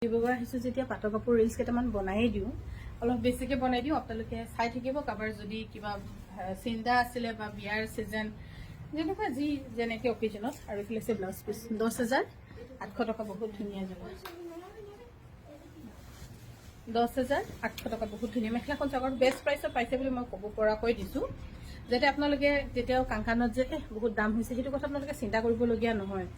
ডিব্ৰুগড় আহিছোঁ যেতিয়া পাটৰ কাপোৰ ৰিলছ কেইটামান বনাই দিওঁ, অলপ বেছিকৈ বনাই দিওঁ। আপোনালোকে চাই থাকিব। কাৰোবাৰ যদি কিবা চিন্তা আছিলে বা বিয়াৰ চিজন যেনেকুৱা যি যেনেকৈ অকেজনত। আৰু এইফালে আছে ব্লাউজ পিচ 10,800 টকা। বহুত ধুনীয়া জোৰ 10,800 টকা। বহুত ধুনীয়া মেখেলাখন চাগৰ বেষ্ট প্ৰাইচত পাইছে বুলি মই ক'ব পৰাকৈ দিছোঁ, যাতে আপোনালোকে তেতিয়াও কাংকানত যে বহুত দাম হৈছে সেইটো কথা আপোনালোকে চিন্তা কৰিবলগীয়া নহয়।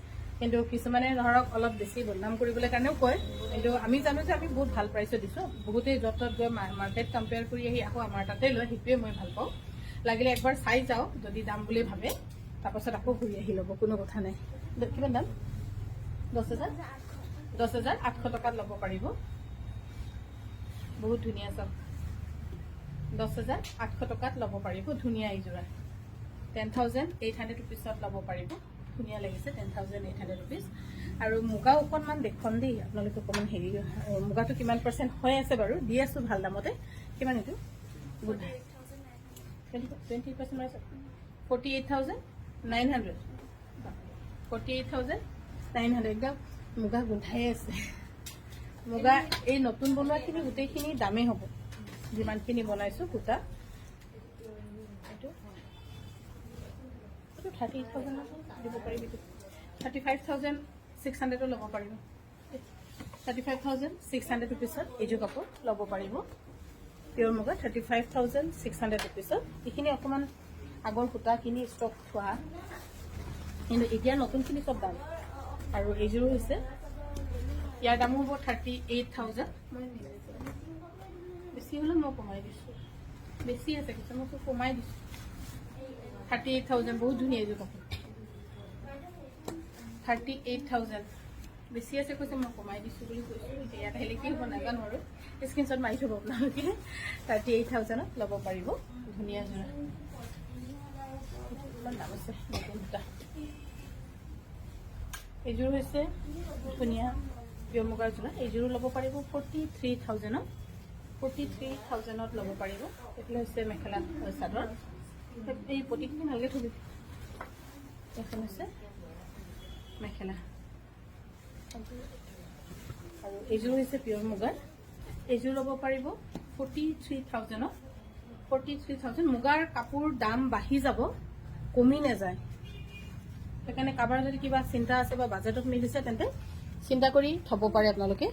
কিন্তু কিছুমানে ধৰক অলপ বেছি বদনাম কৰিবলৈ কাৰণেও কয়, কিন্তু আমি জানো যে আমি বহুত ভাল প্ৰাইচত দিছোঁ। বহুতেই য'ত ত'ত গৈ মাৰ্কেট কম্পেয়াৰ কৰি আহি আকৌ আমাৰ তাতে লয়, সেইটোৱে মই ভাল পাওঁ। লাগিলে একবাৰ চাই যাওঁ, যদি দাম বুলি ভাবে তাৰপাছত আকৌ ঘূৰি আহি ল'ব, কোনো কথা নাই। কিমান দাম? 10,800 টকাত ল'ব পাৰিব। বহুত ধুনীয়া চাওক, 10,800 টকাত ল'ব পাৰিব। ধুনীয়া এইযোৰা 10,800 ৰুপিছত ল'ব পাৰিব। ধুনীয়া লাগিছে 10,800 ৰুপিজ। আৰু মুগা অকণমান দেখুৱাম দেই আপোনালোকে, অকণমান হেৰি মুগাটো কিমান % হৈ আছে বাৰু, দি আছোঁ ভাল দামতে। কিমান এইটো? 20% হৈছে 48,900। 48,900 একদম মুগা গোন্ধাই আছে। মুগা এই নতুন বনোৱাখিনি গোটেইখিনি দামেই হ'ব, যিমানখিনি বনাইছোঁ সূতা। এইটো 38,000 দিব পাৰিব। 35,600 ল'ব পাৰিব। 35,600 ৰুপিছত এইযোৰ কাপোৰ ল'ব পাৰিব। পিয়ৰ মুগা 35,600 ৰুপিছত। এইখিনি অকণমান আগৰ সূতাখিনি ষ্টক থোৱা, কিন্তু এতিয়া নতুনখিনি চব দাম। আৰু এইযোৰো হৈছে, ইয়াৰ দামো হ'ব 38,000। মই বেছি হ'লে মই কমাই দিছোঁ, বেছি আছে কিছুমান মই কমাই দিছোঁ। 38,000 বহুত ধুনীয়া এইযোৰ কাপোৰ। 38,000 বেছি আছে কৈছে, মই কমাই দিছোঁ বুলি কৈছোঁ। এতিয়া ইয়াত আহিলে কি হ'ব নাজানো, আৰু স্ক্ৰীনশ্বট মাৰি থ'ব আপোনালোকে। 38,000ত ল'ব পাৰিব। ধুনীয়া যোৰা, ইমান দাম আছে নতুন সূতা। এইযোৰ হৈছে ধুনীয়া পিয়ৰ মুগাৰ যোৰা। এইযোৰো ল'ব পাৰিব 43,000ত। 43,000ত ল'ব পাৰিব। এইফালে হৈছে মেখেলা চাদৰ। এই পটিখিনি ভালকৈ থবি। এখন হৈছে মেখেলা, আৰু এইযোৰ হৈছে পিয়ৰ মুগাৰ। এইযোৰ ল'ব পাৰিব 43,000ত। 43,000। মুগাৰ কাপোৰ দাম বাঢ়ি যাব, কমি নাযায়। সেইকাৰণে কাৰোবাৰ যদি কিবা চিন্তা আছে বা বাজেটত মিলিছে তেন্তে চিন্তা কৰি থ'ব পাৰে আপোনালোকে।